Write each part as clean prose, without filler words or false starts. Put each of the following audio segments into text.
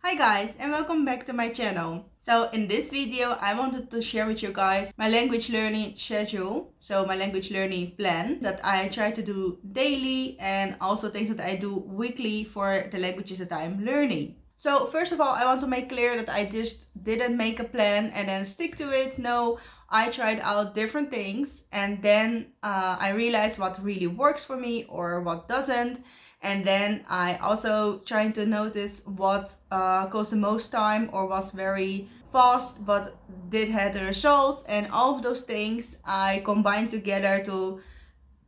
Hi guys, and welcome back to my channel. So in this video I wanted to share with you guys my language learning schedule, so my language learning plan that I try to do daily and also things that I do weekly for the languages that I'm learning. So first of all, I want to make clear that I just didn't make a plan and then stick to it. No, I tried out different things and then I realized what really works for me or what doesn't. And then I also trying to notice what cost the most time or was very fast but did have the results, and all of those things I combined together to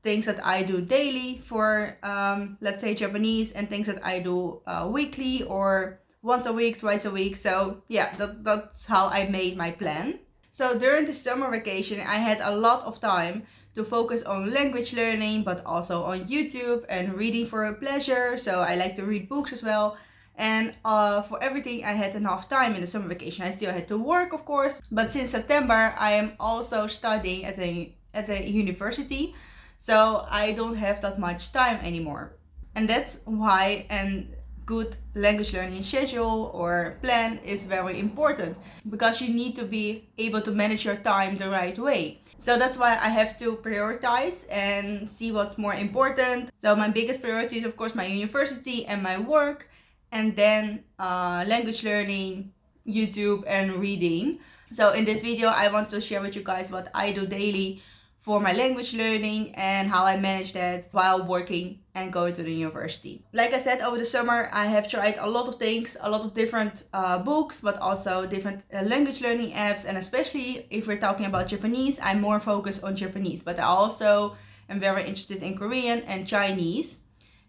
things that I do daily for let's say Japanese, and things that I do weekly or once a week, twice a week. So yeah, that's how I made my plan. So during the summer vacation I had a lot of time to focus on language learning, but also on YouTube and reading for a pleasure. So I like to read books as well. And for everything I had enough time in the summer vacation. I still had to work, of course, but since September I am also studying at a university, so I don't have that much time anymore. And that's why a good language learning schedule or plan is very important, because you need to be able to manage your time the right way. So that's why I have to prioritize and see what's more important. So my biggest priority is of course my university and my work, and then language learning, YouTube and reading. So in this video I want to share with you guys what I do daily for my language learning and how I manage that while working and going to the university. Like I said, over the summer I have tried a lot of things, a lot of different books, but also different language learning apps. And especially if we're talking about Japanese, I'm more focused on Japanese, but I also am very interested in Korean and Chinese.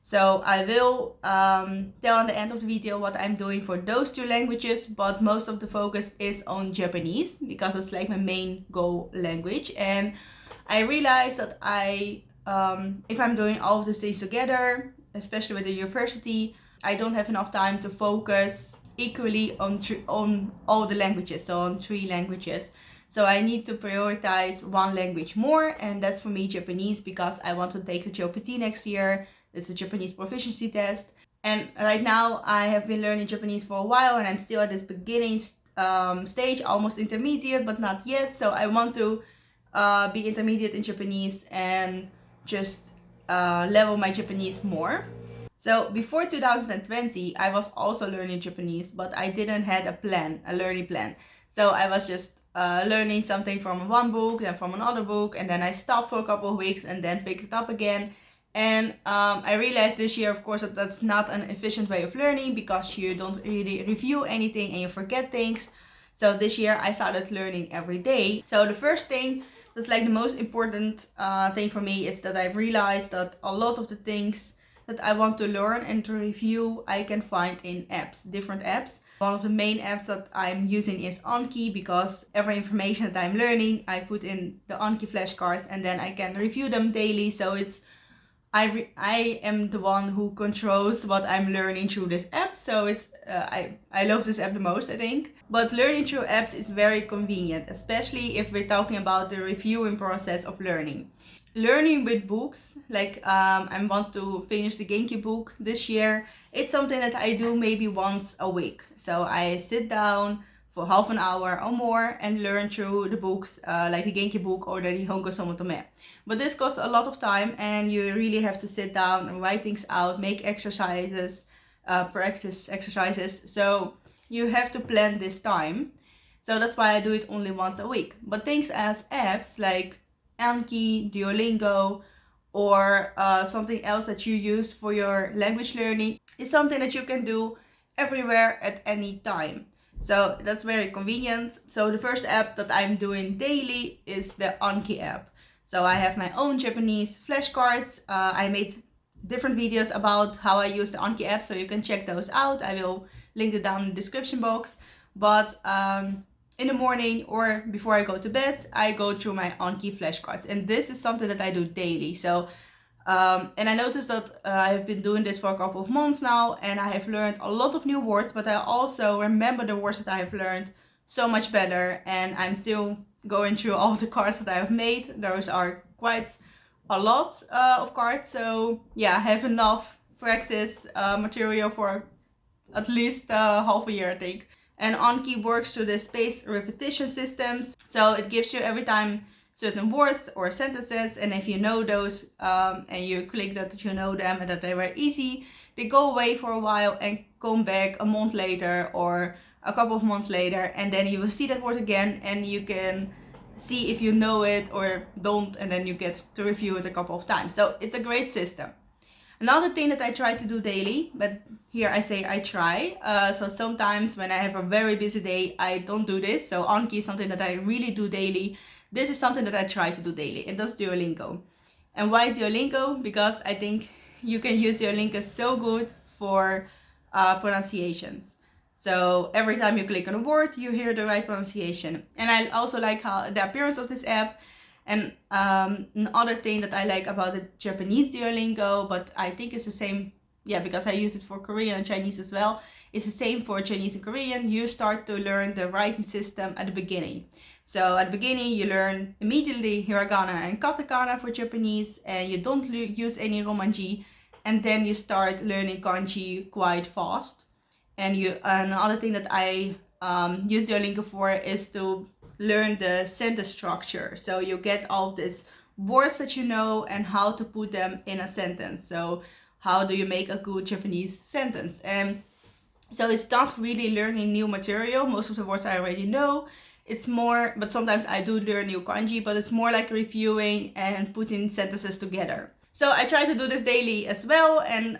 So I will tell at the end of the video what I'm doing for those two languages, but most of the focus is on Japanese because it's like my main goal language. And I realized that if I'm doing all of these things together, especially with the university, I don't have enough time to focus equally on all the languages, so on 3 languages. So I need to prioritize one language more, and that's for me Japanese, because I want to take a JOPT next year. It's a Japanese proficiency test. And right now I have been learning Japanese for a while and I'm still at this beginning stage, almost intermediate, but not yet. So I want to be intermediate in Japanese and just level my Japanese more. So before 2020 I was also learning Japanese, but I didn't have a learning plan. So I was just learning something from one book, then from another book, and then I stopped for a couple of weeks and then picked it up again. And I realized this year, of course, that that's not an efficient way of learning, because you don't really review anything and you forget things. So this year I started learning every day. So the first thing that's like the most important thing for me is that I've realized that a lot of the things that I want to learn and to review I can find in apps, different apps. One of the main apps that I'm using is Anki, because every information that I'm learning I put in the Anki Flashcards and then I can review them daily. So it's I am the one who controls what I'm learning through this app. So it's I love this app the most, I think. But learning through apps is very convenient, especially if we're talking about the reviewing process of learning. Learning with books, like I want to finish the Genki book this year. It's something that I do maybe once a week. So I sit down for half an hour or more and learn through the books, like the Genki book or the Nihongo Somotome. But this costs a lot of time and you really have to sit down and write things out, make exercises, practice exercises. So you have to plan this time. So that's why I do it only once a week. But things as apps like Anki, Duolingo, or something else that you use for your language learning is something that you can do everywhere at any time. So that's very convenient. So the first app that I'm doing daily is the Anki app. So I have my own Japanese flashcards. I made different videos about how I use the Anki app, so you can check those out. I will link it down in the description box. But in the morning or before I go to bed, I go through my Anki flashcards. And this is something that I do daily. So and I noticed that I have been doing this for a couple of months now, and I have learned a lot of new words, but I also remember the words that I have learned so much better, and I'm still going through all the cards that I have made. Those are quite a lot of cards, so yeah, I have enough practice material for at least half a year, I think. And Anki works through the spaced repetition systems. So it gives you every time certain words or sentences, and if you know those and you click that you know them and that they were easy, they go away for a while and come back a month later or a couple of months later, and then you will see that word again and you can see if you know it or don't, and then you get to review it a couple of times. So it's a great system. Another thing that I try to do daily, but here I say I try. So sometimes when I have a very busy day, I don't do this. So Anki is something that I really do daily. This is something that I try to do daily, and that's Duolingo. And why Duolingo? Because I think you can use Duolingo so good for pronunciations. So every time you click on a word, you hear the right pronunciation. And I also like how the appearance of this app. And another thing that I like about the Japanese Duolingo, but I think it's the same, yeah, because I use it for Korean and Chinese as well, it's the same for Chinese and Korean. You start to learn the writing system at the beginning. So at the beginning you learn immediately hiragana and katakana for Japanese, and you don't use any romanji, and then you start learning kanji quite fast. And another thing that I use Duolingo for is to learn the sentence structure. So you get all these words that you know and how to put them in a sentence. So how do you make a good Japanese sentence? And so it's not really learning new material. Most of the words I already know. It's more, but sometimes I do learn new kanji, but it's more like reviewing and putting sentences together. So I try to do this daily as well, and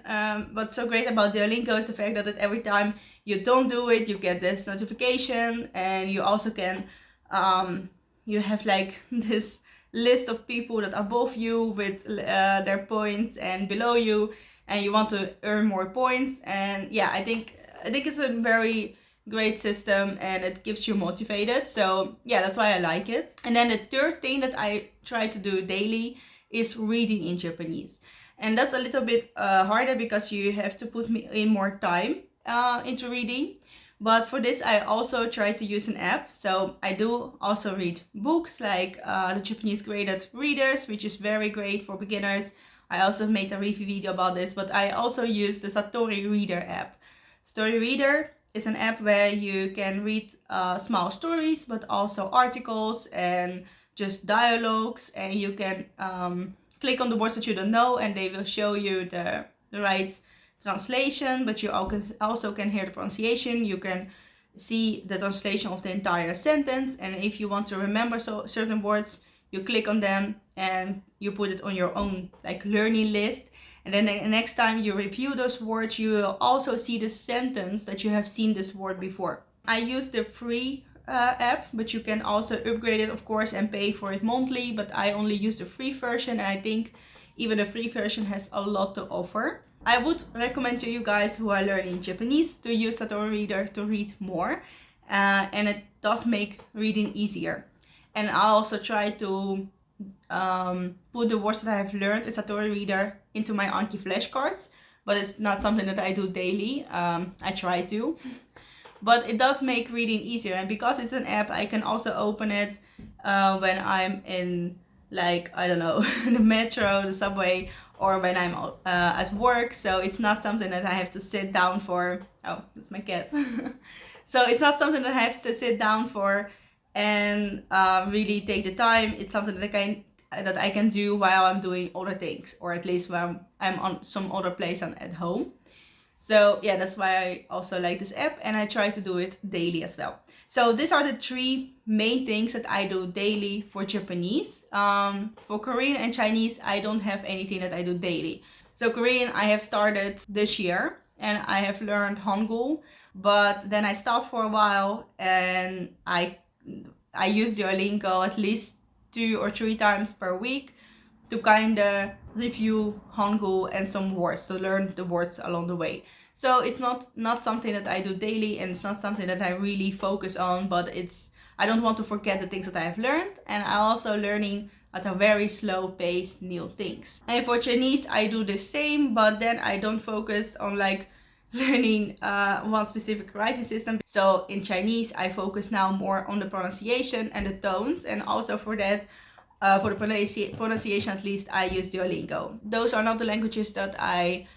what's so great about Duolingo is the fact that every time you don't do it, you get this notification, and you also can, you have like this list of people that are above you with their points and below you, and you want to earn more points. And yeah, I think it's a very great system, and it keeps you motivated. So yeah, that's why I like it. And then the third thing that I try to do daily is reading in Japanese. And that's a little bit harder because you have to put in more time into reading. But for this, I also try to use an app. So I do also read books like the Japanese graded readers, which is very great for beginners. I also made a review video about this, but I also use the Satori Reader app. Satori Reader is an app where you can read small stories, but also articles and just dialogues, and you can click on the words that you don't know, and they will show you the right translation, but you also can hear the pronunciation. You can see the translation of the entire sentence, and if you want to remember certain words, you click on them and you put it on your own like learning list. And then the next time you review those words, you will also see the sentence that you have seen this word before. I use the free app, but you can also upgrade it, of course, and pay for it monthly, but I only use the free version, and I think even the free version has a lot to offer. I would recommend to you guys who are learning Japanese to use Satori Reader to read more, and it does make reading easier. And I also try to put the words that I have learned in Satori Reader into my Anki Flashcards, but it's not something that I do daily. I try to. But it does make reading easier, and because it's an app, I can also open it when I'm in, like, I don't know, the metro, the subway, or when I'm at work. So it's not something that I have to sit down for. Oh, that's my cat. So it's not something that I have to sit down for and really take the time. It's something that I can do while I'm doing other things, or at least while I'm on some other place at home. So yeah, that's why I also like this app, and I try to do it daily as well. So these are the three main things that I do daily for Japanese. For Korean and Chinese, I don't have anything that I do daily. So Korean, I have started this year, and I have learned Hangul, but then I stopped for a while, and I use Duolingo at least 2 or 3 times per week to kind of review Hangul and some words, to learn the words along the way. So it's not something that I do daily, and it's not something that I really focus on, but I don't want to forget the things that I have learned, and I'm also learning at a very slow pace new things. And for Chinese, I do the same, but then I don't focus on like learning one specific writing system. So in Chinese, I focus now more on the pronunciation and the tones, and also for that, for the pronunciation at least, I use Duolingo. Those are not the languages that I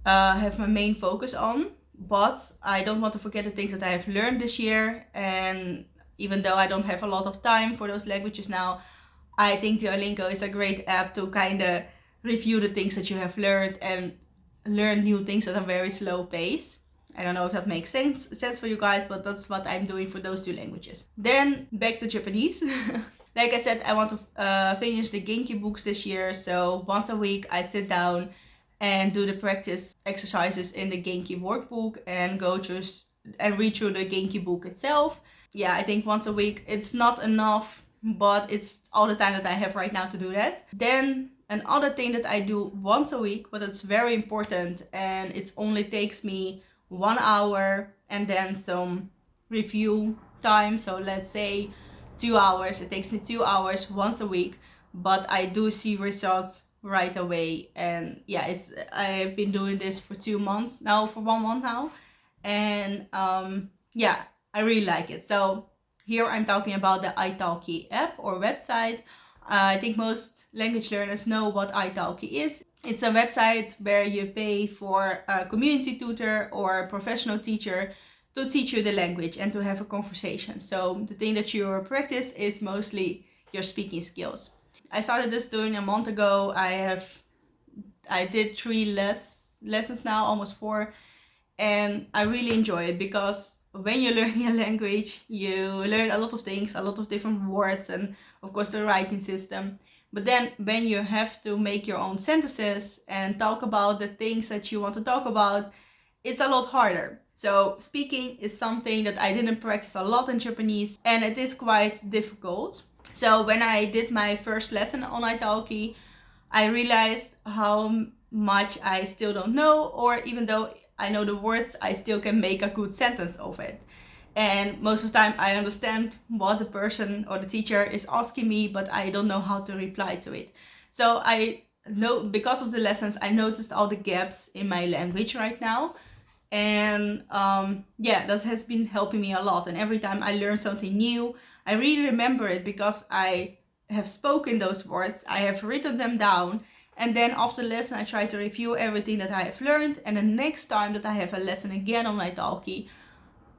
have my main focus on. but I don't want to forget the things that I have learned this year. And even though I don't have a lot of time for those languages now, I think Duolingo is a great app to kind of review the things that you have learned and learn new things at a very slow pace. I don't know if that makes sense for you guys, but that's what I'm doing for those two languages. Then back to Japanese. Like I said, I want to finish the Genki books this year. So once a week I sit down and do the practice exercises in the Genki workbook and go through and read through the Genki book itself. Yeah, I think once a week it's not enough, but it's all the time that I have right now to do that. Then another thing that I do once a week, but it's very important, and it only takes me 1 hour and then some review time. So let's say 2 hours. It takes me 2 hours once a week, but I do see results right away. And yeah, I've been doing this for 2 months now, for 1 month now, and yeah, I really like it. So here I'm talking about the Italki app or website. I think most language learners know what Italki is. It's a website where you pay for a community tutor or a professional teacher to teach you the language and to have a conversation. So the thing that you practice is mostly your speaking skills. I started this doing a month ago. I did 3 lessons now, almost 4, and I really enjoy it because when you're learning a language, you learn a lot of things, a lot of different words, and of course the writing system. But then when you have to make your own sentences and talk about the things that you want to talk about, it's a lot harder. So speaking is something that I didn't practice a lot in Japanese, and it is quite difficult. So when I did my first lesson on Italki, I realized how much I still don't know, or even though I know the words, I still can make a good sentence of it. And most of the time I understand what the person or the teacher is asking me, but I don't know how to reply to it. So I know, because of the lessons, I noticed all the gaps in my language right now. And yeah, that has been helping me a lot. And every time I learn something new, I really remember it because I have spoken those words, I have written them down, and then after the lesson I try to review everything that I have learned, and the next time that I have a lesson again on Italki,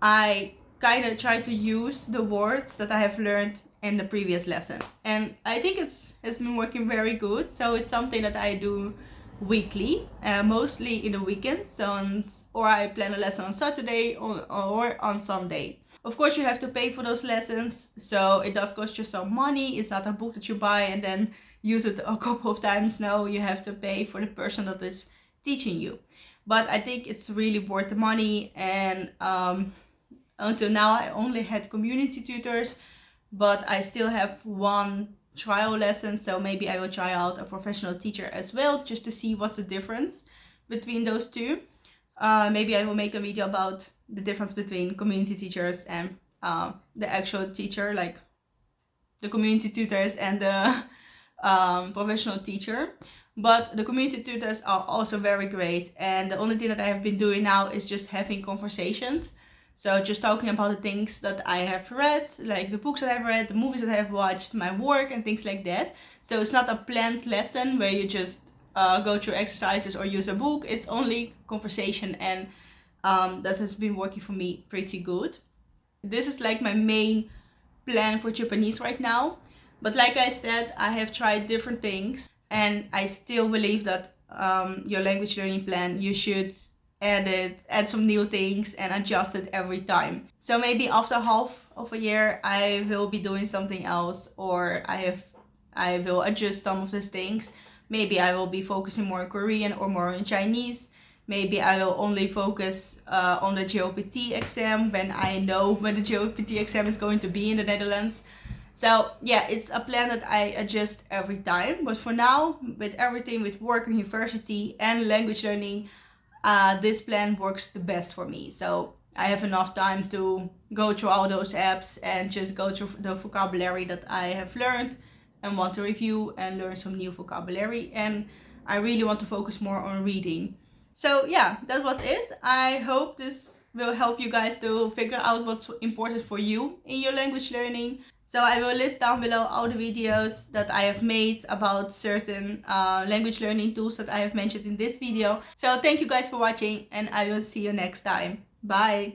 I kind of try to use the words that I have learned in the previous lesson. And I think has been working very good. So it's something that I do weekly, mostly in the weekends, or I plan a lesson on Saturday or on Sunday. Of course, you have to pay for those lessons, so it does cost you some money. It's not a book that you buy and then use it a couple of times. No, you have to pay for the person that is teaching you. But I think it's really worth the money. And until now, I only had community tutors, but I still have 1 trial lesson, so maybe I will try out a professional teacher as well, just to see what's the difference between those two. Maybe I will make a video about the difference between community teachers and the actual teacher, like the community tutors and the professional teacher. But the community tutors are also very great, and the only thing that I have been doing now is just having conversations. So just talking about the things that I have read, like the books that I've read, the movies that I have watched, my work and things like that. So it's not a planned lesson where you just go through exercises or use a book. It's only conversation, and that has been working for me pretty good. This is like my main plan for Japanese right now. But like I said, I have tried different things, and I still believe that your language learning plan, you should add some new things and adjust it every time. So maybe after half of a year I will be doing something else, or I will adjust some of these things. Maybe I will be focusing more on Korean or more on Chinese. Maybe I will only focus on the GOPT exam when I know when the GOPT exam is going to be in the Netherlands. So yeah, it's a plan that I adjust every time. But for now, with everything, with work, university and language learning, this plan works the best for me. So I have enough time to go through all those apps and just go through the vocabulary that I have learned and want to review and learn some new vocabulary. And I really want to focus more on reading. So yeah, that was it. I hope this will help you guys to figure out what's important for you in your language learning. So I will list down below all the videos that I have made about certain language learning tools that I have mentioned in this video. So thank you guys for watching, and I will see you next time. Bye!